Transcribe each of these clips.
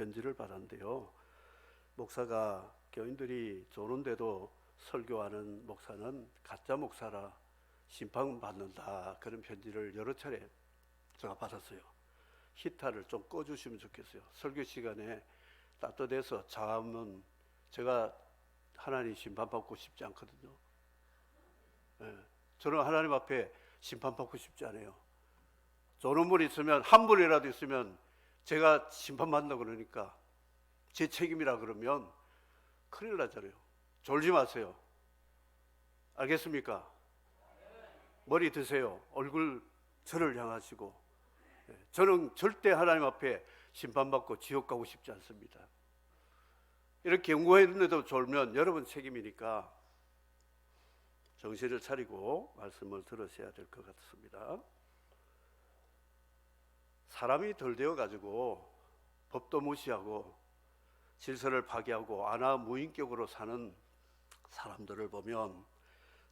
편지를 받았는데요. 목사가 교인들이 조는데도 설교하는 목사는 가짜 목사라 심판받는다, 그런 편지를 여러 차례 제가 받았어요. 히타를 좀 꺼주시면 좋겠어요. 설교 시간에 따뜻해서 자면 제가 하나님 심판받고 싶지 않거든요. 예, 저는 하나님 앞에 심판받고 싶지 않아요. 조는 분이 있으면, 한 분이라도 있으면 제가 심판받는다 그러니까 제 책임이라 그러면 큰일 나잖아요. 졸지 마세요. 알겠습니까? 머리 드세요. 얼굴 저를 향하시고. 저는 절대 하나님 앞에 심판받고 지옥 가고 싶지 않습니다. 이렇게 연구했는데도 졸면 여러분 책임이니까 정신을 차리고 말씀을 들으셔야 될 것 같습니다. 사람이 덜 되어 가지고 법도 무시하고 질서를 파괴하고 안하무인격으로 사는 사람들을 보면,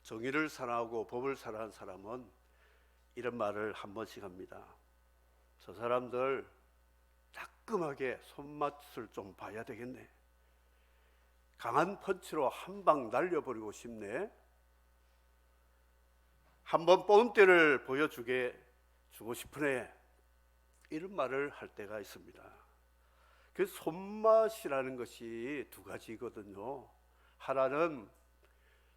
정의를 사랑하고 법을 사랑하는 사람은 이런 말을 한 번씩 합니다. 저 사람들 따끔하게 손맛을 좀 봐야 되겠네. 강한 펀치로 한 방 날려버리고 싶네. 한번 뻔때를 보여주고 싶으네. 이런 말을 할 때가 있습니다. 그 손맛이라는 것이 두 가지거든요. 하나는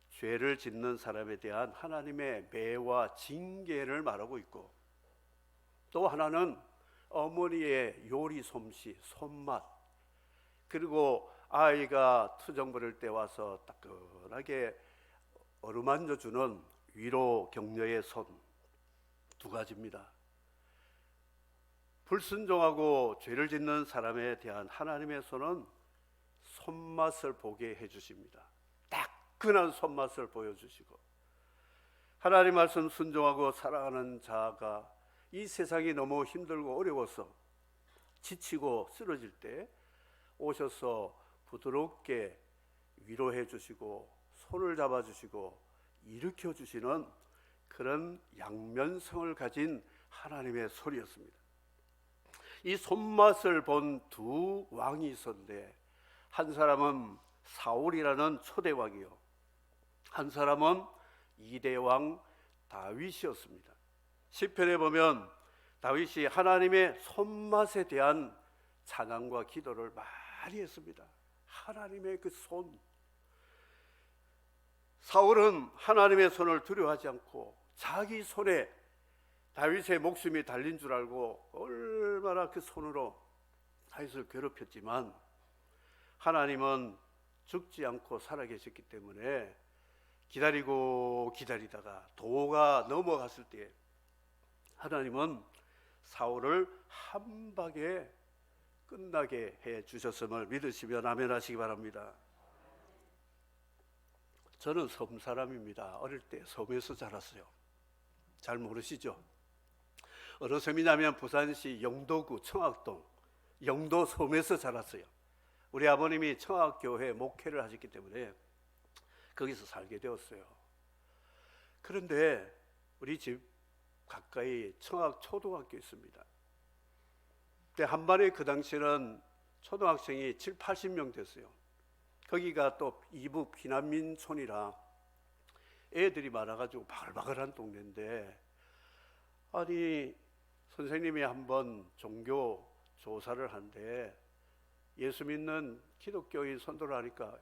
죄를 짓는 사람에 대한 하나님의 매와 징계를 말하고 있고, 또 하나는 어머니의 요리 솜씨, 손맛, 그리고 아이가 투정 부릴 때 와서 따끈하게 어루만져 주는 위로 격려의 손, 두 가지입니다. 불순종하고 죄를 짓는 사람에 대한 하나님의 손은 손맛을 보게 해주십니다. 따끈한 손맛을 보여주시고, 하나님 말씀 순종하고 사랑하는 자가 이 세상이 너무 힘들고 어려워서 지치고 쓰러질 때 오셔서 부드럽게 위로해 주시고 손을 잡아 주시고 일으켜 주시는 그런 양면성을 가진 하나님의 손이었습니다. 이 손맛을 본 두 왕이 있었는데, 한 사람은 사울이라는 초대왕이요, 한 사람은 이대왕 다윗이었습니다. 시편에 보면 다윗이 하나님의 손맛에 대한 찬양과 기도를 많이 했습니다. 하나님의 그 손. 사울은 하나님의 손을 두려워하지 않고 자기 손에 다윗의 목숨이 달린 줄 알고 얼마나 그 손으로 다윗을 괴롭혔지만, 하나님은 죽지 않고 살아계셨기 때문에 기다리고 기다리다가 도가 넘어갔을 때 하나님은 사울을 한 방에 끝나게 해 주셨음을 믿으시면 아멘 하시기 바랍니다. 저는 섬 사람입니다. 어릴 때 섬에서 자랐어요. 잘 모르시죠? 어느 섬이냐면 부산시 영도구 청학동 영도 섬에서 자랐어요. 우리 아버님이 청학교회 목회를 하셨기 때문에 거기서 살게 되었어요. 그런데 우리 집 가까이 청학초등학교 있습니다. 그때 한반에 그 당시에는 초등학생이 7, 80명 됐어요. 거기가 또 이북 피난민촌이라 애들이 많아가지고 바글바글한 동네인데, 아니 선생님이 한번 종교 조사를 하는데 예수 믿는 기독교인 선도를 하니까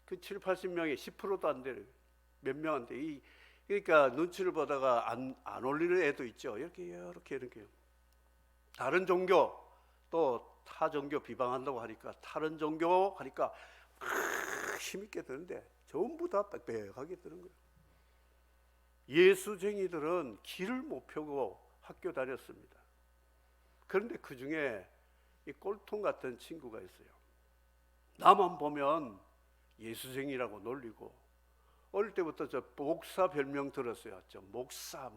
그 7, 80명이 10%도 안 되는, 몇 명한테 그러니까 눈치를 보다가 안 올리는 애도 있죠. 이렇게 다른 종교, 또 타 종교 비방한다고 하니까 다른 종교 하니까 힘있게 드는데 전부 다 빽빽하게 드는 거예요. 예수쟁이들은 길을 못 펴고 학교 다녔습니다. 그런데 그 중에 이 꼴통 같은 친구가 있어요. 나만 보면 예수쟁이라고 놀리고, 어릴 때부터 저 목사 별명 들었어요. 저 목사.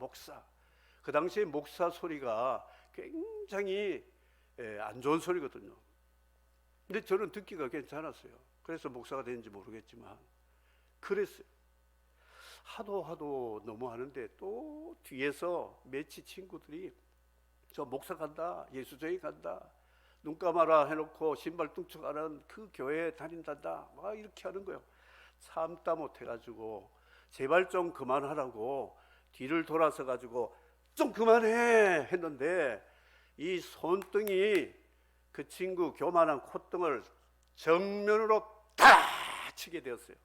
그 당시에 목사 소리가 굉장히 안 좋은 소리거든요. 근데 저는 듣기가 괜찮았어요. 그래서 목사가 됐는지 모르겠지만 그랬어요. 하도 너무 하는데 또 뒤에서 매치 친구들이 저 목사 간다, 예수쟁이 간다, 눈 감아라 해놓고 신발 뚱쳐가는 그 교회에 다닌단다. 막 이렇게 하는 거예요. 참다 못해가지고 제발 좀 그만하라고 뒤를 돌아서 가지고 좀 그만해 했는데 이 손등이 그 친구 교만한 콧등을 정면으로 다 치게 되었어요.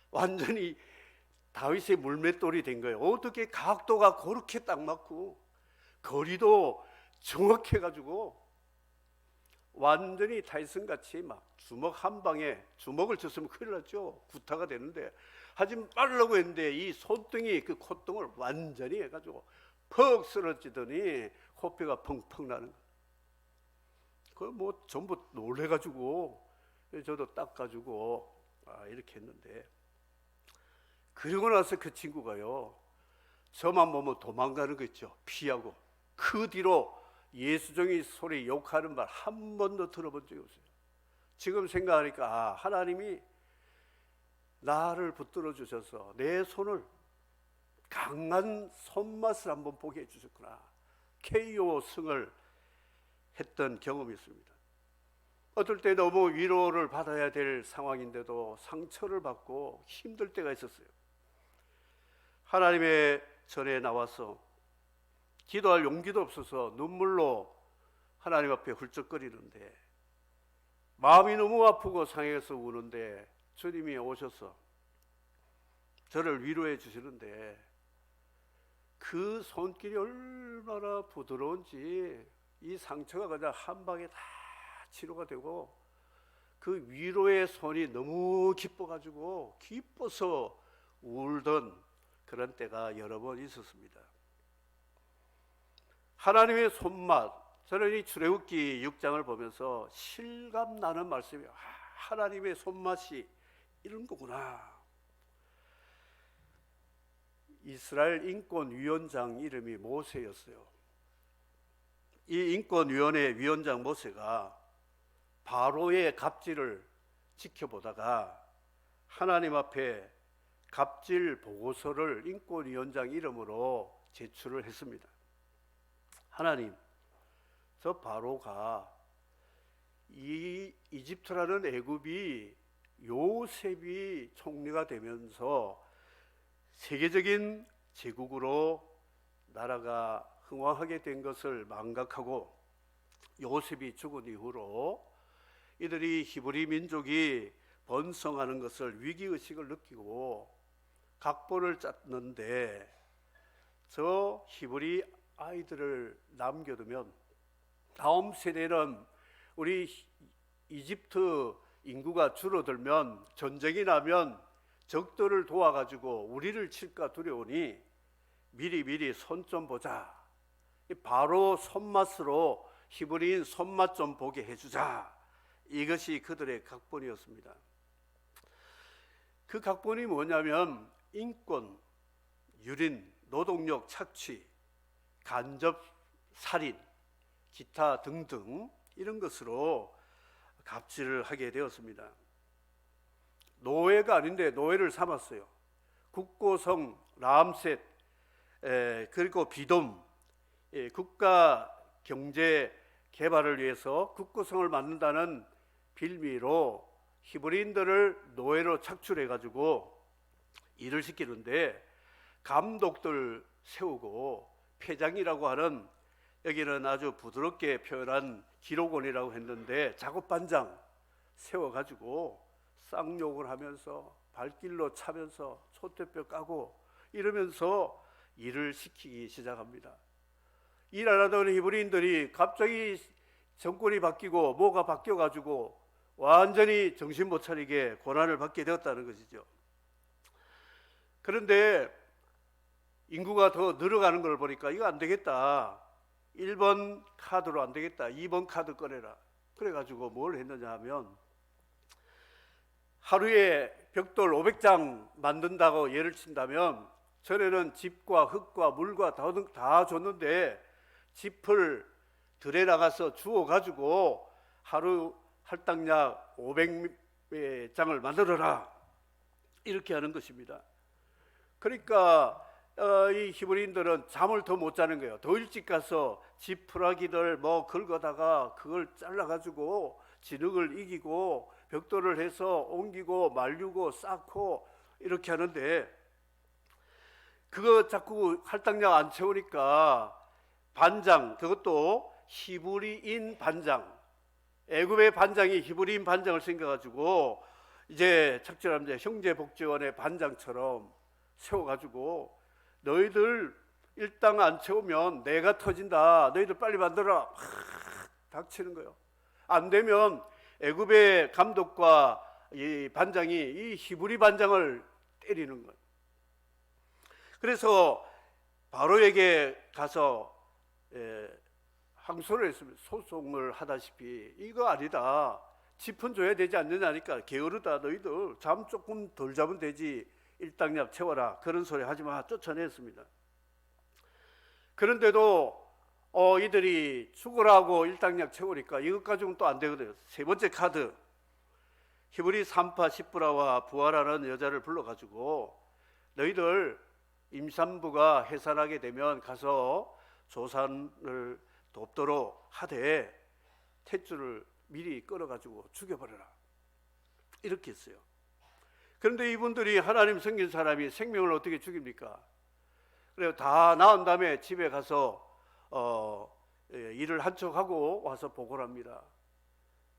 완전히 다윗의 물맷돌이 된 거예요. 어떻게 각도가 그렇게 딱 맞고 거리도 정확해가지고 완전히 타이슨같이 막 주먹 한 방에, 주먹을 쳤으면 큰일 났죠. 구타가 되는데 하지 말라고 했는데 이 손등이 그 콧등을 완전히 해가지고 퍽 쓰러지더니 코피가 펑펑 나는 거예요. 그걸 뭐 전부 놀래가지고 저도 닦아주고 이렇게 했는데, 그러고 나서 그 친구가요, 저만 보면 도망가는 거 있죠. 피하고. 그 뒤로 예수종이 소리 욕하는 말 한 번도 들어본 적이 없어요. 지금 생각하니까 하나님이 나를 붙들어 주셔서 내 손을 강한 손맛을 한번 보게 해주셨구나. KO 승을 했던 경험이 있습니다. 어떨 때 너무 위로를 받아야 될 상황인데도 상처를 받고 힘들 때가 있었어요. 하나님의 전에 나와서 기도할 용기도 없어서 눈물로 하나님 앞에 훌쩍거리는데, 마음이 너무 아프고 상해서 우는데 주님이 오셔서 저를 위로해 주시는데, 그 손길이 얼마나 부드러운지 이 상처가 그냥 한 방에 다 치료가 되고, 그 위로의 손이 너무 기뻐가지고 기뻐서 울던 그런 때가 여러 번 있었습니다. 하나님의 손맛, 저는 이 출애굽기 6장을 보면서 실감나는 말씀이 하나님의 손맛이 이런 거구나. 이스라엘 인권위원장 이름이 모세였어요. 이 인권위원회 위원장 모세가 바로의 갑질을 지켜보다가 하나님 앞에 갑질 보고서를 인권위원장 이름으로 제출을 했습니다. 하나님, 저 바로가 이 이집트라는 애굽이 요셉이 총리가 되면서 세계적인 제국으로 나라가 흥왕하게 된 것을 망각하고, 요셉이 죽은 이후로 이들이 히브리 민족이 번성하는 것을 위기의식을 느끼고 각본을 짰는데, 저 히브리 아이들을 남겨두면 다음 세대는 우리 이집트 인구가 줄어들면 전쟁이 나면 적들을 도와가지고 우리를 칠까 두려우니 미리 손 좀 보자. 바로 손맛으로 히브리인 손맛 좀 보게 해주자. 이것이 그들의 각본이었습니다. 그 각본이 뭐냐면 인권, 유린, 노동력 착취, 간접 살인, 기타 등등 이런 것으로 갑질을 하게 되었습니다. 노예가 아닌데 노예를 삼았어요. 국고성 람셋, 그리고 비돔, 국가 경제 개발을 위해서 국고성을 만든다는 빌미로 히브리인들을 노예로 착출해 가지고 일을 시키는데, 감독들 세우고 폐장이라고 하는, 여기는 아주 부드럽게 표현한 기록원이라고 했는데 작업반장 세워가지고 쌍욕을 하면서 발길로 차면서 솥대뼈 까고 이러면서 일을 시키기 시작합니다. 일 안 하던 히브리인들이 갑자기 정권이 바뀌고 뭐가 바뀌어가지고 완전히 정신 못 차리게 고난을 받게 되었다는 것이죠. 그런데 인구가 더 늘어가는 걸 보니까 이거 안 되겠다. 1번 카드로 안 되겠다. 2번 카드 꺼내라. 그래가지고 뭘 했느냐 하면, 하루에 벽돌 500장 만든다고 예를 친다면, 전에는 집과 흙과 물과 다 줬는데 집을 들에 나가서 주워가지고 하루 할당량 500장을 만들어라. 이렇게 하는 것입니다. 그러니까 이 히브리인들은 잠을 더 못 자는 거예요. 더 일찍 가서 지푸라기들 뭐 긁어다가 그걸 잘라가지고 진흙을 이기고 벽돌을 해서 옮기고 말리고 쌓고 이렇게 하는데, 그거 자꾸 할당량 안 채우니까 반장, 그것도 히브리인 반장, 애굽의 반장이 히브리인 반장을 생겨가지고 이제 착절하면 형제복지원의 반장처럼 세워가지고 너희들 일당 안 채우면 내가 터진다, 너희들 빨리 만들어라, 닥치는 거예요. 안 되면 애굽의 감독과 이 반장이 이 히브리 반장을 때리는 거예요. 그래서 바로에게 가서 항소를 했습니다. 소송을 하다시피 이거 아니다, 지분 줘야 되지 않느냐니까, 게으르다, 너희들 잠 조금 덜 자면 되지, 일당약 채워라, 그런 소리 하지 마, 쫓아냈습니다. 그런데도 이들이 죽으라고 일당약 채우니까 이것 가지고는 또 안 되거든요. 세 번째 카드, 히브리 산파 시브라와 부하라는 여자를 불러가지고 너희들 임산부가 해산하게 되면 가서 조산을 돕도록 하되 탯줄을 미리 끌어가지고 죽여버려라, 이렇게 했어요. 그런데 이분들이 하나님 섬긴 사람이 생명을 어떻게 죽입니까? 그래서 다 나은 다음에 집에 가서 일을 한 척하고 와서 보고를 합니다.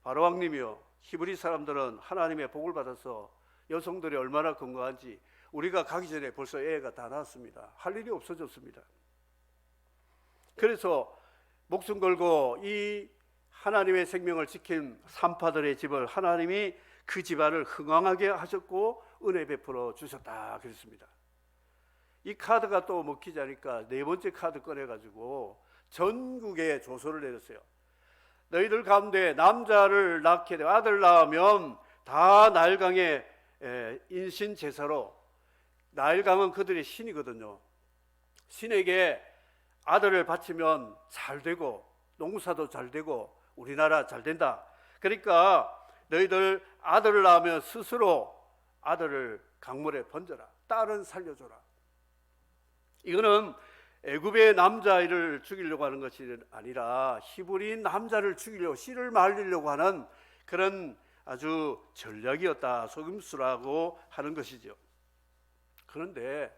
바로 왕님이요, 히브리 사람들은 하나님의 복을 받아서 여성들이 얼마나 건강한지 우리가 가기 전에 벌써 애가 다 낳았습니다. 할 일이 없어졌습니다. 그래서 목숨 걸고 이 하나님의 생명을 지킨 산파들의 집을 하나님이 그 집안을 흥왕하게 하셨고 은혜 베풀어 주셨다 그랬습니다. 이 카드가 또 먹히지 않으니까 네 번째 카드 꺼내가지고 전국에 조서를 내렸어요. 너희들 가운데 남자를 낳게 되고 아들 낳으면 다 나일강의 인신 제사로, 나일강은 그들의 신이거든요. 신에게 아들을 바치면 잘 되고 농사도 잘 되고 우리나라 잘 된다. 그러니까 너희들 아들을 낳으면 스스로 아들을 강물에 번져라, 딸은 살려줘라. 이거는 애굽의 남자아이를 죽이려고 하는 것이 아니라 히브리인 남자를 죽이려고, 씨를 말리려고 하는 그런 아주 전략이었다, 속임수라고 하는 것이죠. 그런데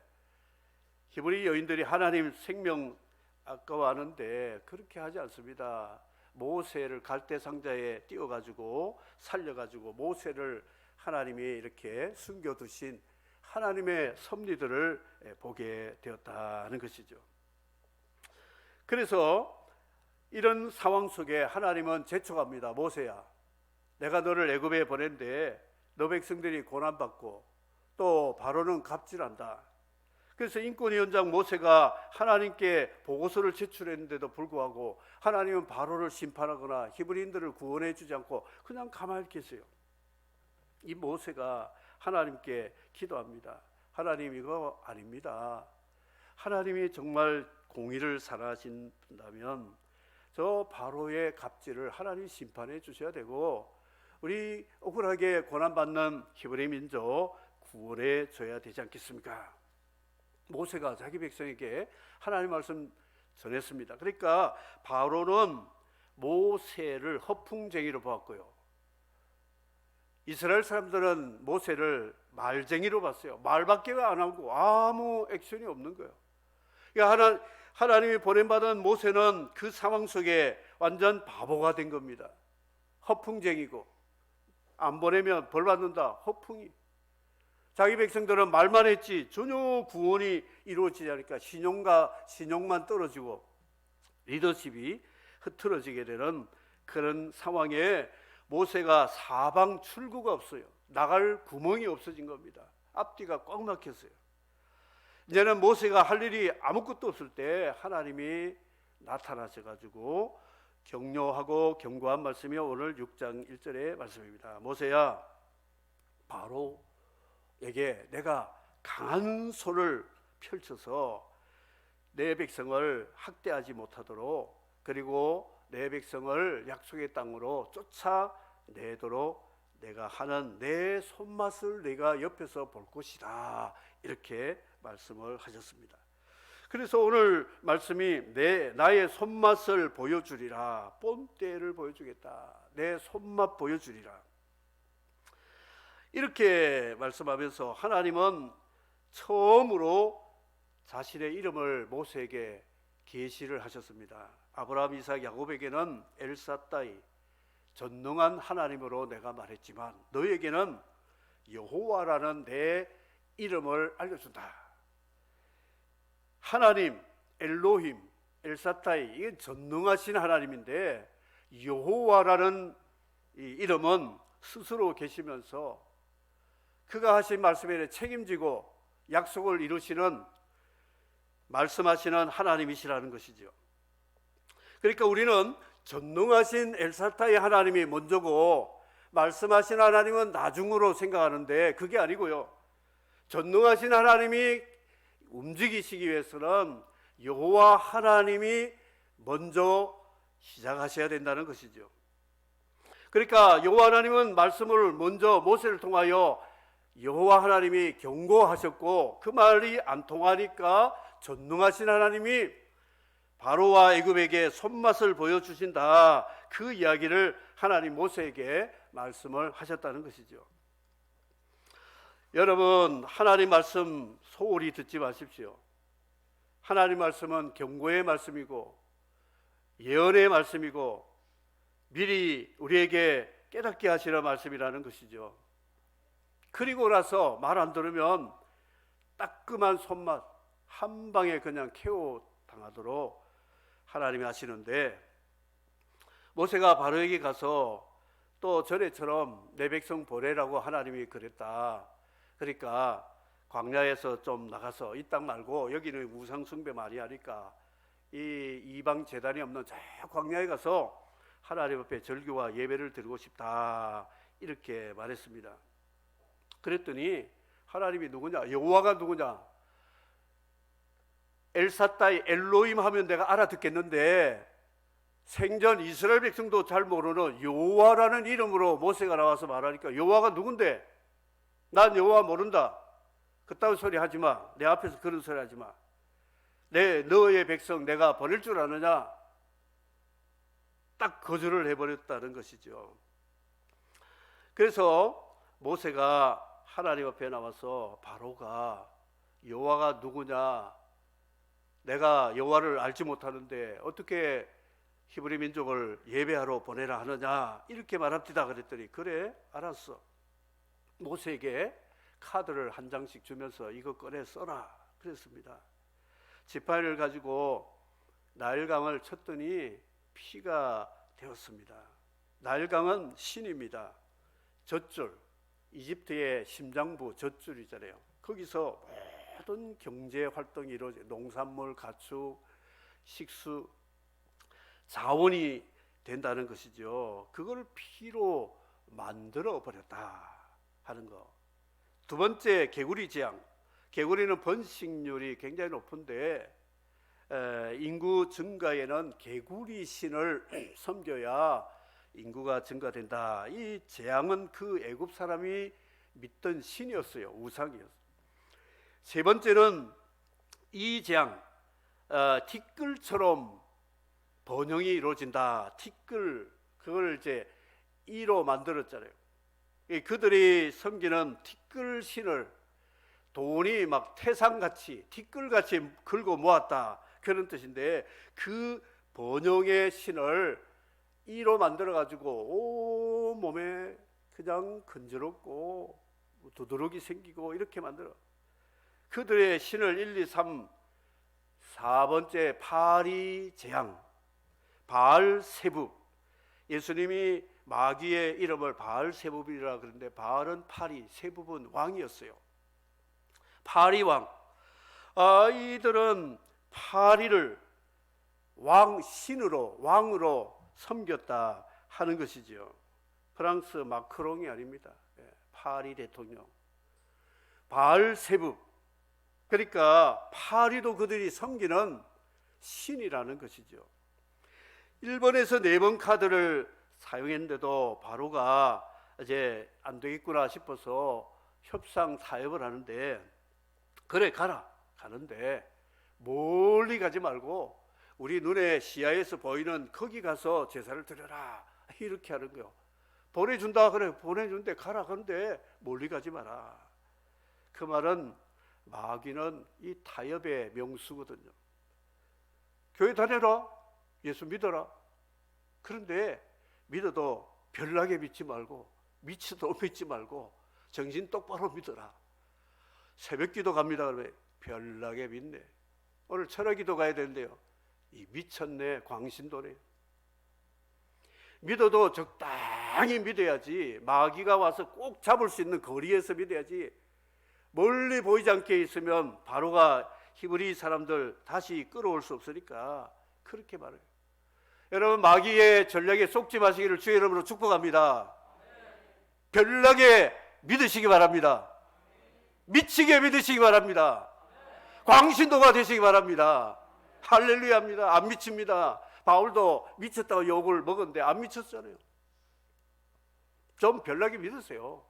히브리 여인들이 하나님 생명 아까워하는데 그렇게 하지 않습니다. 모세를 갈대 상자에 띄워가지고 살려가지고 모세를 하나님이 이렇게 숨겨두신 하나님의 섭리들을 보게 되었다는 것이죠. 그래서 이런 상황 속에 하나님은 재촉합니다. 모세야, 내가 너를 애굽에 보낸데 너 백성들이 고난받고 또 바로는 갑질한다. 그래서 인권위원장 모세가 하나님께 보고서를 제출했는데도 불구하고 하나님은 바로를 심판하거나 히브리인들을 구원해 주지 않고 그냥 가만히 있겠어요. 이 모세가 하나님께 기도합니다. 하나님, 이거 아닙니다. 하나님이 정말 공의를 사랑하신다면 저 바로의 갑질을 하나님이 심판해 주셔야 되고 우리 억울하게 고난받는 히브리 민족 구원해 줘야 되지 않겠습니까? 모세가 자기 백성에게 하나님 말씀 전했습니다. 그러니까 바로는 모세를 허풍쟁이로 보았고요, 이스라엘 사람들은 모세를 말쟁이로 봤어요. 말밖에 안 하고 아무 액션이 없는 거예요. 그러니까 하나님이 보냄받은 모세는 그 상황 속에 완전 바보가 된 겁니다. 허풍쟁이고, 안 보내면 벌 받는다, 허풍이. 자기 백성들은 말만 했지 전혀 구원이 이루어지지 않으니까 신용만 떨어지고 리더십이 흐트러지게 되는 그런 상황에 모세가 사방 출구가 없어요. 나갈 구멍이 없어진 겁니다. 앞뒤가 꽉 막혔어요. 이제는 모세가 할 일이 아무것도 없을 때 하나님이 나타나셔가지고 격려하고 경고한 말씀이 오늘 6장 1절의 말씀입니다. 모세야, 바로에게 내가 강한 손을 펼쳐서 내 백성을 학대하지 못하도록, 그리고 내 백성을 약속의 땅으로 쫓아내도록 내가 하는 내 손맛을 내가 옆에서 볼 것이다, 이렇게 말씀을 하셨습니다. 그래서 오늘 말씀이 나의 손맛을 보여주리라. 본때를 보여주겠다. 내 손맛 보여주리라. 이렇게 말씀하면서 하나님은 처음으로 자신의 이름을 모세에게 계시를 하셨습니다. 아브라함, 이삭, 야곱에게는 엘사다이, 전능한 하나님으로 내가 말했지만 너에게는 여호와라는 내 이름을 알려준다. 하나님, 엘로힘, 엘사다이, 이게 전능하신 하나님인데 여호와라는 이 이름은 스스로 계시면서 그가 하신 말씀에 책임지고 약속을 이루시는, 말씀하시는 하나님이시라는 것이죠. 그러니까 우리는 전능하신 엘사다이 하나님이 먼저고 말씀하신 하나님은 나중으로 생각하는데 그게 아니고요. 전능하신 하나님이 움직이시기 위해서는 여호와 하나님이 먼저 시작하셔야 된다는 것이죠. 그러니까 여호와 하나님은 말씀을 먼저 모세를 통하여 여호와 하나님이 경고하셨고 그 말이 안 통하니까 전능하신 하나님이 바로와 애굽에게 손맛을 보여주신다. 그 이야기를 하나님 모세에게 말씀을 하셨다는 것이죠. 여러분, 하나님 말씀 소홀히 듣지 마십시오. 하나님 말씀은 경고의 말씀이고 예언의 말씀이고 미리 우리에게 깨닫게 하시는 말씀이라는 것이죠. 그리고 나서 말 안 들으면 따끔한 손맛 한 방에 그냥 KO 당하도록 하나님이 하시는데, 모세가 바로에게 가서 또 전에처럼 내 백성 보내라고 하나님이 그랬다. 그러니까 광야에서 좀 나가서 이 땅 말고 여기는 우상 숭배 많이 하니까 이 이방 제단이 없는 저 광야에 가서 하나님 앞에 절규와 예배를 드리고 싶다. 이렇게 말했습니다. 그랬더니 하나님이 누구냐? 여호와가 누구냐? 엘사다이, 엘로힘 하면 내가 알아듣겠는데 생전 이스라엘 백성도 잘 모르는 여호와라는 이름으로 모세가 나와서 말하니까 여호와가 누군데? 난 여호와 모른다. 그따위 소리 하지 마. 내 앞에서 그런 소리 하지 마. 너의 백성 내가 버릴 줄 아느냐? 딱 거절을 해버렸다는 것이죠. 그래서 모세가 하나님 앞에 나와서 바로가 여호와가 누구냐? 내가 여호와를 알지 못하는데 어떻게 히브리 민족을 예배하러 보내라 하느냐? 이렇게 말합니다. 그랬더니 그래 알았어. 모세에게 카드를 한 장씩 주면서 이거 꺼내 써라 그랬습니다. 지팡이를 가지고 나일강을 쳤더니 피가 되었습니다. 나일강은 신입니다. 젖줄, 이집트의 심장부 젖줄이잖아요. 거기서 모든 경제 활동이 이루어져 농산물, 가축, 식수, 자원이 된다는 것이죠. 그걸 피로 만들어 버렸다 하는 거. 두 번째, 개구리 재앙. 개구리는 번식률이 굉장히 높은데 인구 증가에는 개구리 신을 섬겨야 인구가 증가된다. 이 재앙은 그 애굽 사람이 믿던 신이었어요. 우상이었어요. 세 번째는 이 재앙, 티끌처럼 번영이 이루어진다. 티끌, 그걸 이제 이로 만들었잖아요. 그들이 섬기는 티끌 신을 돈이 막 태산같이 티끌같이 긁어 모았다, 그런 뜻인데 그 번영의 신을 이로 만들어 가지고 온 몸에 그냥 건조롭고 두드러기 생기고 이렇게 만들어. 그들의 신을 1, 2, 3, 4번째 파리 재앙, 바알세붑. 예수님이 마귀의 이름을 바알세붑이라 그러는데 바알은 파리, 세붑은 왕이었어요. 파리왕. 이들은 파리를 왕신으로, 왕으로 섬겼다 하는 것이죠. 프랑스 마크롱이 아닙니다. 파리 대통령. 바알세붑. 그러니까 파리도 그들이 섬기는 신이라는 것이죠. 일본에서 4번 카드를 사용했는데도 바로가 이제 안 되겠구나 싶어서 협상 타협을 하는데, 그래 가라. 가는데 멀리 가지 말고 우리 눈에 시야에서 보이는 거기 가서 제사를 드려라, 이렇게 하는 거요. 보내준다 그래, 보내준대, 가라. 그런데 멀리 가지 마라. 그 말은 마귀는 이 타협의 명수거든요. 교회 다녀라, 예수 믿어라. 그런데 믿어도 별나게 믿지 말고, 미치도록 믿지 말고 정신 똑바로 믿어라. 새벽기도 갑니다 그러면 별나게 믿네. 오늘 철학기도 가야 되는데요, 이 미쳤네, 광신도네. 믿어도 적당히 믿어야지. 마귀가 와서 꼭 잡을 수 있는 거리에서 믿어야지. 멀리 보이지 않게 있으면 바로가 히브리 사람들 다시 끌어올 수 없으니까 그렇게 말해요. 여러분, 마귀의 전략에 속지 마시기를 주의 이름으로 축복합니다. 별나게 믿으시기 바랍니다. 미치게 믿으시기 바랍니다. 광신도가 되시기 바랍니다. 할렐루야입니다. 안 미칩니다. 바울도 미쳤다고 욕을 먹었는데 안 미쳤잖아요. 좀 별나게 믿으세요.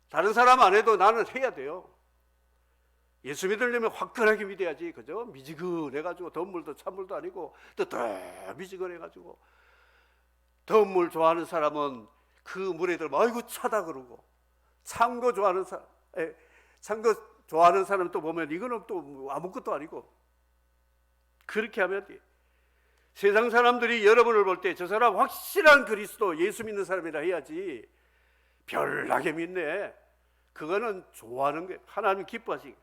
다른 사람 안 해도 나는 해야 돼요. 예수 믿으려면 화끈하게 믿어야지. 그죠? 미지근해가지고, 덤물도 찬물도 아니고 더 미지근해가지고, 더운 물 좋아하는 사람은 그 물에 들면 아이고 차다 그러고, 찬 거 좋아하는 사람, 찬 거 좋아하는 사람 또 보면 이거는 또 아무것도 아니고, 그렇게 하면 돼. 세상 사람들이 여러분을 볼 때 저 사람 확실한 그리스도 예수 믿는 사람이라 해야지. 별나게 믿네, 그거는 좋아하는 거예요. 하나님 기뻐하시기.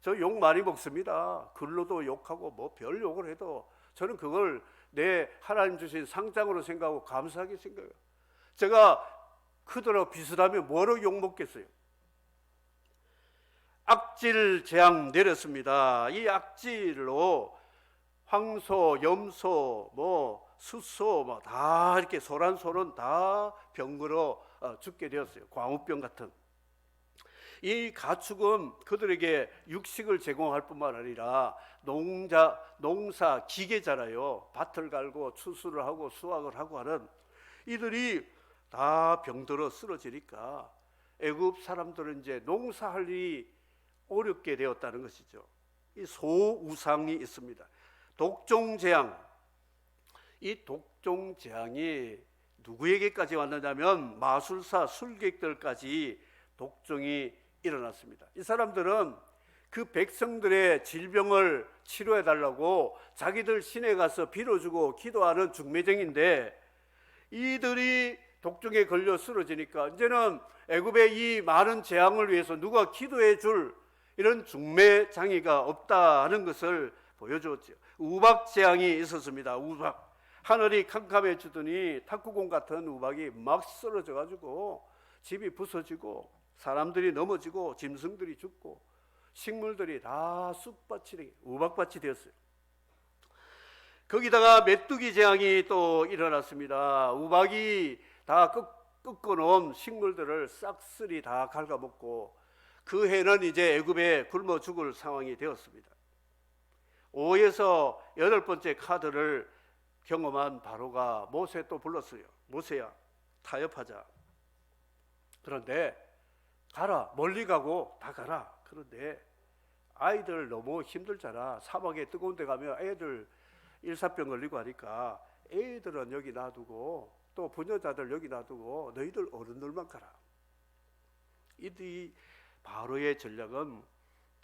저 욕 많이 먹습니다. 글로도 욕하고 뭐 별 욕을 해도 저는 그걸 내 하나님 주신 상장으로 생각하고 감사하게 생각해요. 제가 그들하고 비슷하면 뭐로 욕 먹겠어요? 악질 재앙 내렸습니다. 이 악질로 황소, 염소, 뭐 숫소, 뭐 다 이렇게 소란소란 다 병으로 죽게 되었어요. 광우병 같은. 이 가축은 그들에게 육식을 제공할 뿐만 아니라 농사 기계잖아요. 밭을 갈고 추수를 하고 수확을 하고 하는, 이들이 다 병들어 쓰러지니까 애굽 사람들은 이제 농사할 일이 어렵게 되었다는 것이죠. 이 소우상이 있습니다. 독종재앙. 이 독종재앙이 누구에게까지 왔느냐면 마술사, 술객들까지 독종이 일어났습니다. 이 사람들은 그 백성들의 질병을 치료해 달라고 자기들 신에 가서 빌어주고 기도하는 중매쟁인데, 이들이 독종에 걸려 쓰러지니까 이제는 애굽의 이 많은 재앙을 위해서 누가 기도해 줄 이런 중매장이가 없다는 것을 보여주었죠. 우박 재앙이 있었습니다. 우박. 하늘이 캄캄해지더니 탁구공 같은 우박이 막 쓰러져 가지고 집이 부서지고 사람들이 넘어지고 짐승들이 죽고 식물들이 다 쑥밭이, 우박밭이 되었어요. 거기다가 메뚜기 재앙이 또 일어났습니다. 우박이 다 꺾어놓은 식물들을 싹쓸이 다 갉아먹고, 그 해는 이제 애굽에 굶어 죽을 상황이 되었습니다. 5에서 8번째 카드를 경험한 바로가 모세 또 불렀어요. 모세야, 타협하자. 그런데 가라, 멀리 가고 다 가라. 그런데 아이들 너무 힘들잖아. 사막에 뜨거운 데 가면 애들 일사병 걸리고 하니까 애들은 여기 놔두고 또 부녀자들 여기 놔두고 너희들 어른들만 가라. 이 바로의 전략은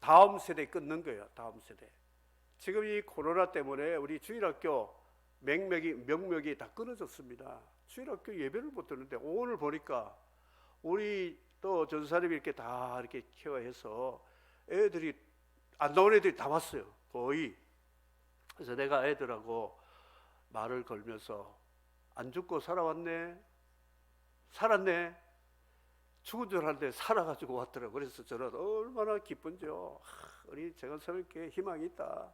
다음 세대 끊는 거예요. 다음 세대. 지금 이 코로나 때문에 우리 주일학교 명맥이 다 끊어졌습니다. 주일학교 예배를 못 드는데 오늘 보니까 우리 또 전사님이 이렇게 다 이렇게 케어해서 애들이 안 나온 애들이 다 왔어요. 거의. 그래서 내가 애들하고 말을 걸면서 안 죽고 살아왔네, 살았네, 죽은 줄 알았는데 살아가지고 왔더라고요. 그래서 저는 얼마나 기쁜지요. 우리 재건사님께 희망이 있다.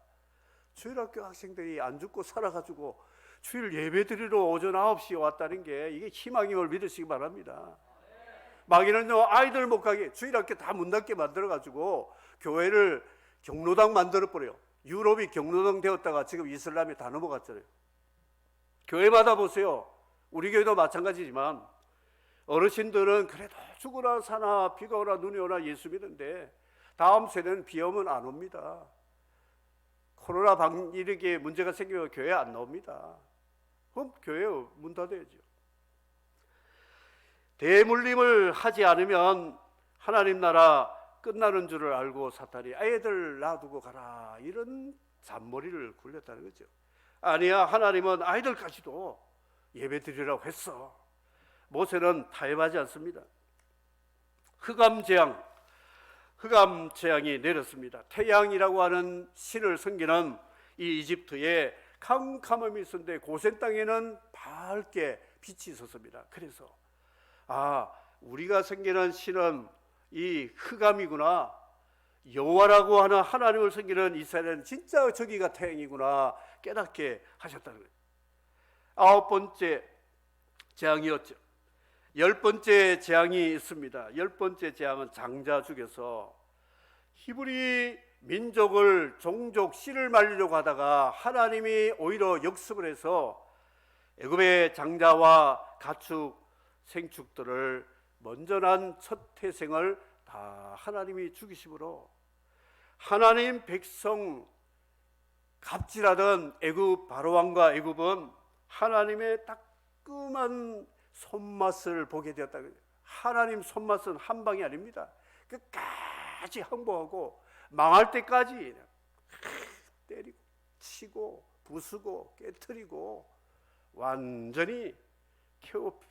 주일학교 학생들이 안 죽고 살아가지고 주일 예배 드리러 오전 9시에 왔다는 게 이게 희망임을 믿으시기 바랍니다. 마귀는요, 아이들 못 가게 주일학교 다 문 닫게 만들어가지고 교회를 경로당 만들어버려요. 유럽이 경로당 되었다가 지금 이슬람이 다 넘어갔잖아요. 교회마다 보세요. 우리 교회도 마찬가지지만 어르신들은 그래도 죽으나 사나 비가 오나 눈이 오나 예수 믿는데 다음 세대는 비 오면 안 옵니다. 코로나 이렇게 문제가 생기면 교회 안 나옵니다. 그럼 교회 문 닫아야죠. 대물림을 하지 않으면 하나님 나라 끝나는 줄을 알고 사탄이 애들 놔두고 가라 이런 잔머리를 굴렸다는 거죠. 아니야, 하나님은 아이들까지도 예배 드리라고 했어. 모세는 타협하지 않습니다. 흑암 재앙이 내렸습니다. 태양이라고 하는 신을 섬기는 이 이집트에 캄캄함이 있었는데 고센 땅에는 밝게 빛이 있었습니다. 그래서 우리가 섬기는 신은 이 흑암이구나, 여호와라고 하는 하나님을 섬기는 이스라엘은 진짜 저기가 태양이구나 깨닫게 하셨다는 거예요. 9번째 재앙이었죠. 10번째 재앙이 있습니다. 10번째 재앙은 장자 죽여서 히브리 민족을 종족 씨를 말리려고 하다가 하나님이 오히려 역습을 해서 애굽의 장자와 가축 생축들을 먼저 난 첫 태생을 다 하나님이 죽이심으로 하나님 백성 갑질하던 애굽 바로왕과 애굽은 하나님의 따끔한 손맛을 보게 되었다. 하나님 손맛은 한 방이 아닙니다. 끝까지 항복하고 망할 때까지 때리고 치고 부수고 깨트리고 완전히 케오페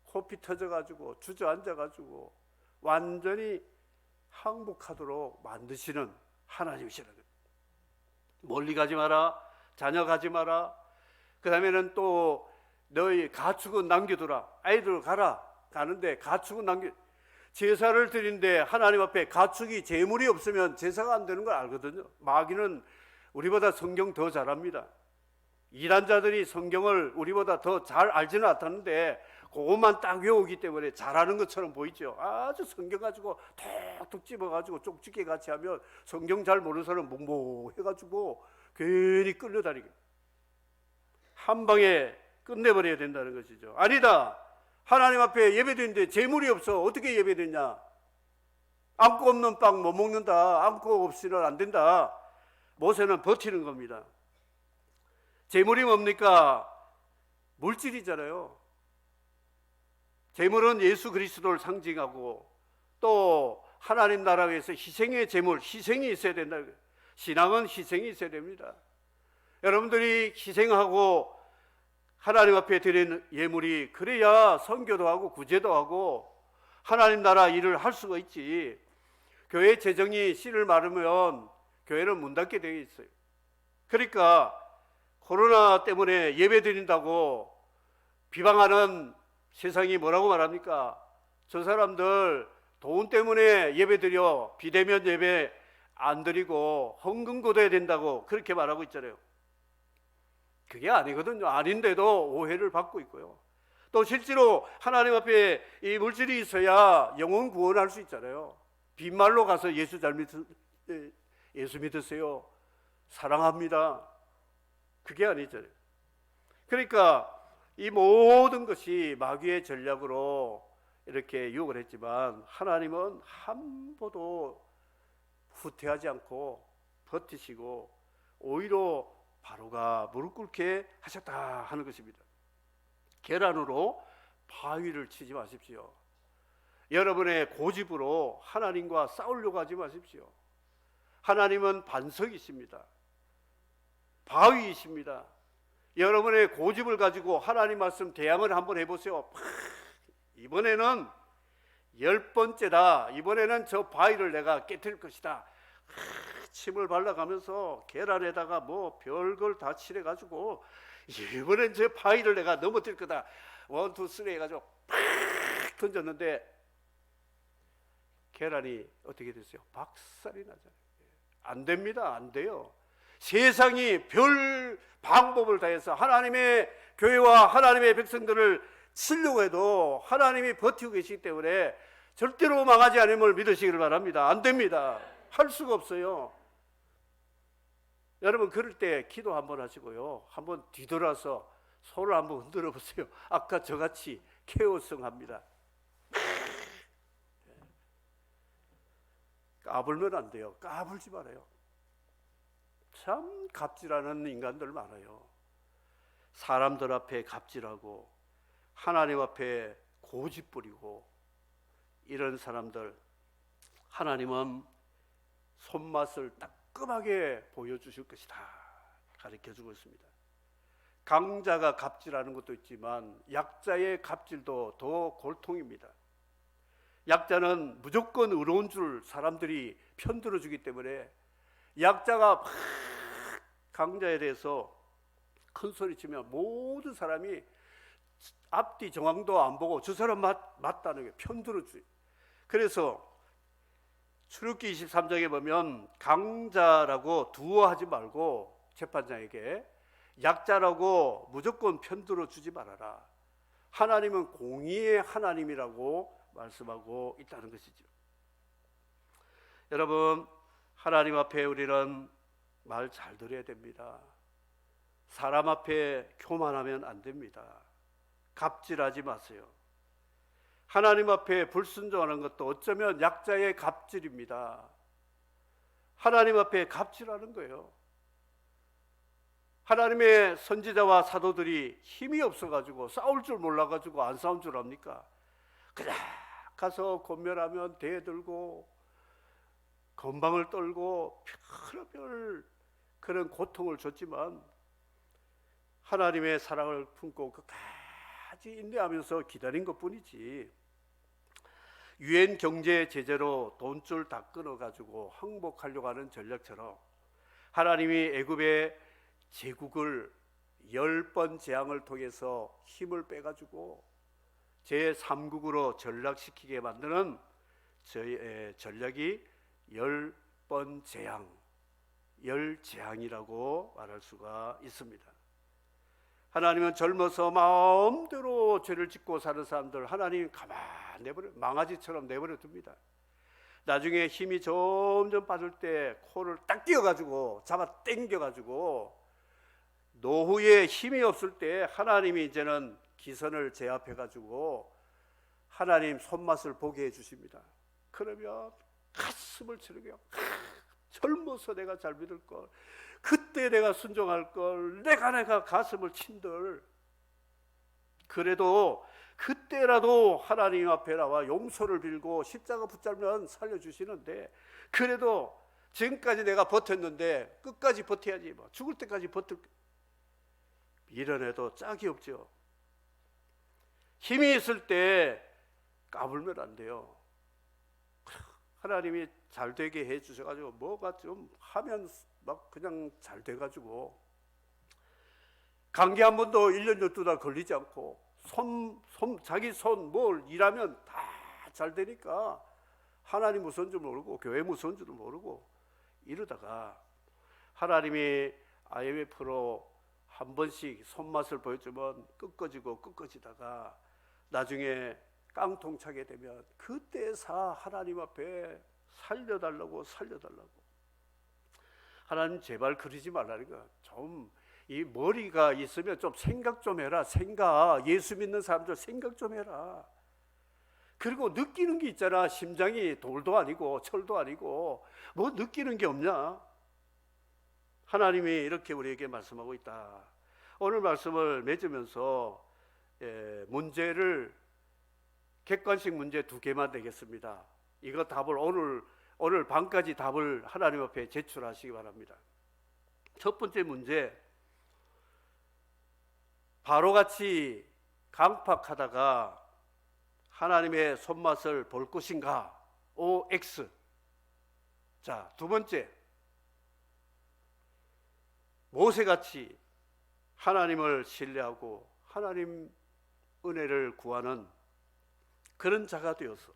코피 터져가지고 주저앉아가지고 완전히 항복하도록 만드시는 하나님이시라는 거예요. 멀리 가지 마라, 자녀 가지 마라. 그 다음에는 또 너희 가축은 남겨두라. 아이들 가라. 가는데 가축은 제사를 드리는데 하나님 앞에 가축이 제물이 없으면 제사가 안 되는 걸 알거든요. 마귀는 우리보다 성경 더 잘합니다. 이단자들이 성경을 우리보다 더 잘 알지는 못하는데 그것만 딱 외우기 때문에 잘하는 것처럼 보이죠. 아주 성경 가지고 톡톡 집어가지고 쪽집게 같이 하면 성경 잘 모르는 사람 몽몽해가지고 괜히 끌려다니게 한 방에 끝내버려야 된다는 것이죠. 아니다. 하나님 앞에 예배드리는데 재물이 없어. 어떻게 예배드리냐? 안고 없는 빵 못 먹는다. 안고 없이는 안 된다. 모세는 버티는 겁니다. 재물이 뭡니까? 물질이잖아요. 재물은 예수 그리스도를 상징하고 또 하나님 나라 위해서 희생의 재물, 희생이 있어야 된다. 신앙은 희생이 있어야 됩니다. 여러분들이 희생하고 하나님 앞에 드리는 예물이 그래야 선교도 하고 구제도 하고 하나님 나라 일을 할 수가 있지. 교회 재정이 씨를 마르면 교회는 문 닫게 되어 있어요. 그러니까 코로나 때문에 예배 드린다고 비방하는 세상이 뭐라고 말합니까? 저 사람들 돈 때문에 예배 드려 비대면 예배 안 드리고 헌금 거둬야 된다고 그렇게 말하고 있잖아요. 그게 아니거든요. 아닌데도 오해를 받고 있고요. 또 실제로 하나님 앞에 이 물질이 있어야 영혼 구원할 수 있잖아요. 빈말로 가서 예수 믿으세요. 사랑합니다. 그게 아니잖아요. 그러니까 이 모든 것이 마귀의 전략으로 이렇게 유혹을 했지만 하나님은 한 번도 후퇴하지 않고 버티시고 오히려 바로가 무릎 꿇게 하셨다 하는 것입니다. 계란으로 바위를 치지 마십시오. 여러분의 고집으로 하나님과 싸우려고 하지 마십시오. 하나님은 반석이십니다. 바위이십니다. 여러분의 고집을 가지고 하나님 말씀 대항을 한번 해보세요. 이번에는 10번째다. 이번에는 저 바위를 내가 깨뜨릴 것이다. 침을 발라가면서 계란에다가 뭐 별걸 다 칠해가지고 이번엔 저 바위를 내가 넘어뜨릴 거다. 1, 2, 3 해가지고 팍 던졌는데 계란이 어떻게 됐어요? 박살이 나잖아요. 안 됩니다. 안 돼요. 세상이 별 방법을 다해서 하나님의 교회와 하나님의 백성들을 치려고 해도 하나님이 버티고 계시기 때문에 절대로 망하지 않음을 믿으시기를 바랍니다. 안 됩니다. 할 수가 없어요. 여러분 그럴 때 기도 한번 하시고요. 한번 뒤돌아서 손을 한번 흔들어 보세요. 아까 저같이 케오성합니다. 까불면 안 돼요. 까불지 말아요. 참 갑질하는 인간들 많아요. 사람들 앞에 갑질하고 하나님 앞에 고집 부리고 이런 사람들 하나님은 손맛을 따끔하게 보여주실 것이다 가르쳐주고 있습니다. 강자가 갑질하는 것도 있지만 약자의 갑질도 더 골통입니다. 약자는 무조건 의로운 줄 사람들이 편들어주기 때문에 약자가 막 강자에 대해서 큰 소리 치면 모든 사람이 앞뒤 정황도 안 보고 저 사람 맞다는 게 편들어줘요. 그래서 출애굽기 23장에 보면 강자라고 두어하지 말고 재판장에게 약자라고 무조건 편들어 주지 말아라. 하나님은 공의의 하나님이라고 말씀하고 있다는 것이죠. 여러분, 하나님 앞에 우리는 말 잘 들어야 됩니다. 사람 앞에 교만하면 안 됩니다. 갑질하지 마세요. 하나님 앞에 불순종하는 것도 어쩌면 약자의 갑질입니다. 하나님 앞에 갑질하는 거예요. 하나님의 선지자와 사도들이 힘이 없어가지고 싸울 줄 몰라가지고 안 싸운 줄 압니까? 그냥 가서 권면하면 대들고 건방을 떨고 별별 그런 고통을 줬지만 하나님의 사랑을 품고 끝까지 인내하면서 기다린 것뿐이지. 유엔 경제 제재로 돈줄 다 끊어가지고 항복하려고 하는 전략처럼 하나님이 애굽의 제국을 10번 재앙을 통해서 힘을 빼가지고 제3국으로 전락시키게 만드는 저희의 전략이 10번 재앙, 10재앙이라고 말할 수가 있습니다. 하나님은 젊어서 마음대로 죄를 짓고 사는 사람들 하나님 가만 내버려 망아지처럼 내버려 둡니다. 나중에 힘이 점점 빠질 때 코를 딱 띄어가지고 잡아 당겨가지고 노후에 힘이 없을 때 하나님이 이제는 기선을 제압해가지고 하나님 손맛을 보게 해주십니다. 그러면 가슴을 치르며 젊어서 내가 잘 믿을 걸, 그때 내가 순종할 걸, 내가 가슴을 친들. 그래도 그때라도 하나님 앞에 나와 용서를 빌고 십자가 붙잡으면 살려주시는데, 그래도 지금까지 내가 버텼는데 끝까지 버텨야지, 뭐 죽을 때까지 버틸, 이런 애도 짝이 없죠. 힘이 있을 때 까불면 안 돼요. 하나님이 잘 되게 해 주셔가지고 뭐가 좀 하면 막 그냥 잘 돼가지고 감기 한 번도 1년 12달 걸리지 않고 자기 손 뭘 일하면 다 잘 되니까 하나님 무서운 줄 모르고 교회 무서운 줄도 모르고 이러다가 하나님이 IMF로 한 번씩 손맛을 보여주면 끄꺼지다가 나중에 깡통 차게 되면 그때 하나님 앞에 살려달라고 하나님 제발 그러지 말라니까. 좀 이 머리가 있으면 좀 생각 좀 해라. 예수 믿는 사람들 생각 좀 해라. 그리고 느끼는 게 있잖아. 심장이 돌도 아니고 철도 아니고 뭐 느끼는 게 없냐. 하나님이 이렇게 우리에게 말씀하고 있다. 오늘 말씀을 맺으면서 문제를 객관식 문제 2개만 내겠습니다. 이거 답을 오늘 밤까지 답을 하나님 앞에 제출하시기 바랍니다. 첫 번째 문제, 바로같이 강팍하다가 하나님의 손맛을 볼 것인가? OX. 자, 두 번째, 모세같이 하나님을 신뢰하고 하나님 은혜를 구하는 그런 자가 되어서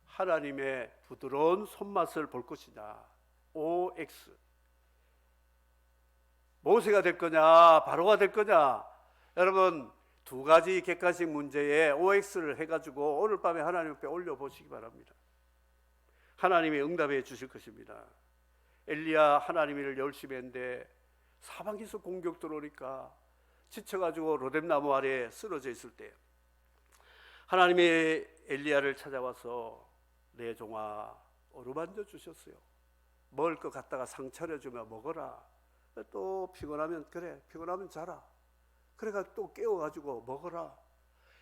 하나님의 부드러운 손맛을 볼 것이냐? OX. 모세가 될 거냐? 바로가 될 거냐? 여러분, 2가지 객관식 문제에 OX를 해가지고 오늘 밤에 하나님 앞에 올려보시기 바랍니다. 하나님이 응답해 주실 것입니다. 엘리야 하나님을 열심히 했는데 사방에서 공격 들어오니까 지쳐가지고 로뎀나무 아래에 쓰러져 있을 때 하나님이 엘리야를 찾아와서 내 종아 어루만져 주셨어요. 먹을 것 갖다가 상 차려주며 먹어라. 또 피곤하면 그래 피곤하면 자라. 그래가 또 깨워가지고 먹어라.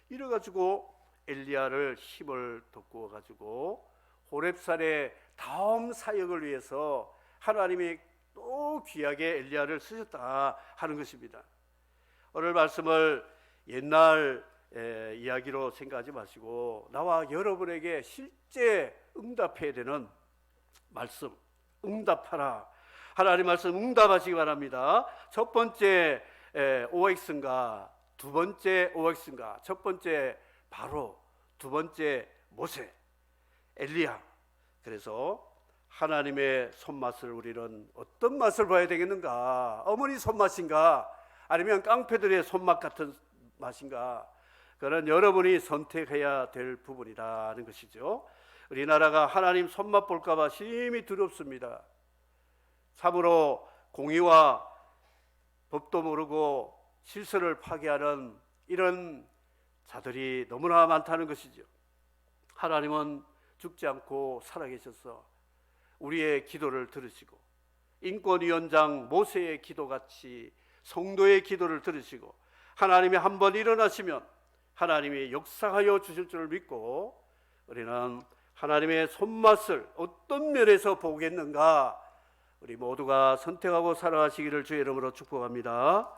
이래가지고 엘리야를 힘을 돋구어 가지고 호렙산의 다음 사역을 위해서 하나님이 또 귀하게 엘리야를 쓰셨다 하는 것입니다. 오늘 말씀을 옛날 이야기로 생각하지 마시고 나와 여러분에게 실제 응답해야 되는 말씀, 응답하라. 하나님 말씀 응답하시기 바랍니다. 첫 번째 OX인가, 두 번째 OX인가, 첫 번째 바로, 두 번째 모세, 엘리야. 그래서 하나님의 손맛을 우리는 어떤 맛을 봐야 되겠는가? 어머니 손맛인가? 아니면 깡패들의 손맛 같은 맛인가? 그런 여러분이 선택해야 될 부분이라는 것이죠. 우리나라가 하나님 손맛 볼까 봐 심히 두렵습니다. 참으로 공의와 법도 모르고 질서를 파괴하는 이런 자들이 너무나 많다는 것이죠. 하나님은 죽지 않고 살아계셔서 우리의 기도를 들으시고 인권위원장 모세의 기도같이 성도의 기도를 들으시고 하나님이 한번 일어나시면 하나님이 역사하여 주실 줄을 믿고 우리는 하나님의 손맛을 어떤 면에서 보겠는가 우리 모두가 선택하고 살아가시기를 주의 이름으로 축복합니다.